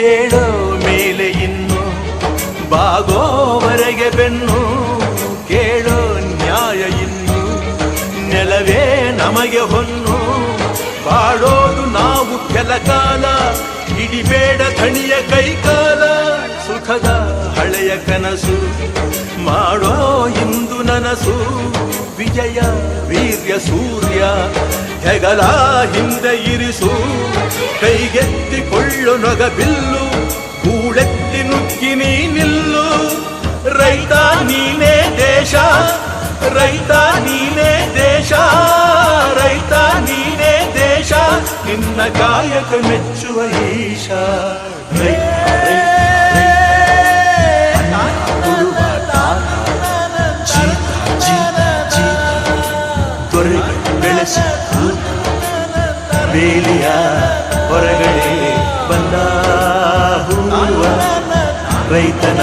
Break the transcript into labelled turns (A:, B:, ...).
A: ಏಳೋ ಮೇಲೆ ಇನ್ನು ಬಾಗೋವರೆಗೆ ಬೆನ್ನು ಕೇಳೋ ನ್ಯಾಯ ಇನ್ನು ನೆಲವೇ ನಮಗೆ ಹೊನ್ನು ಬಾಳೋದು ನಾವು ಕೆಲ ಕಾಲ ಹಿಡಿಬೇಡ ಥಣಿಯ ಕೈಕಾಲ ಸುಖದ ಹಳೆಯ ಕನಸು ಮಾಡೋ ಇಂದು ನನಸು ವಿಜಯ ವೀರ್ಯ ಸೂರ್ಯ ಹೆಗಲ ಹಿಂದೆ ಇರಿಸು ಕೈಗೆತ್ತಿಕೊಳ್ಳು ನೊಗಬಿಲ್ಲು ಗೂಳೆತ್ತಿ ನುಗ್ಗಿ ನೀ ನಿಲ್ಲು ರೈತ ನೀನೇ ದೇಶ ರೈತ ನೀನೇ ದೇಶ ರೈತ ನೀನೇ ದೇಶ ನಿನ್ನ ಕಾಯಕ ಮೆಚ್ಚುವ ಈಶ ಬೆಳೆಸಿ ಬೇಲಿಯ ಹೊರಗಡೆ ಬಂದ ಹೂವ ರೈತನ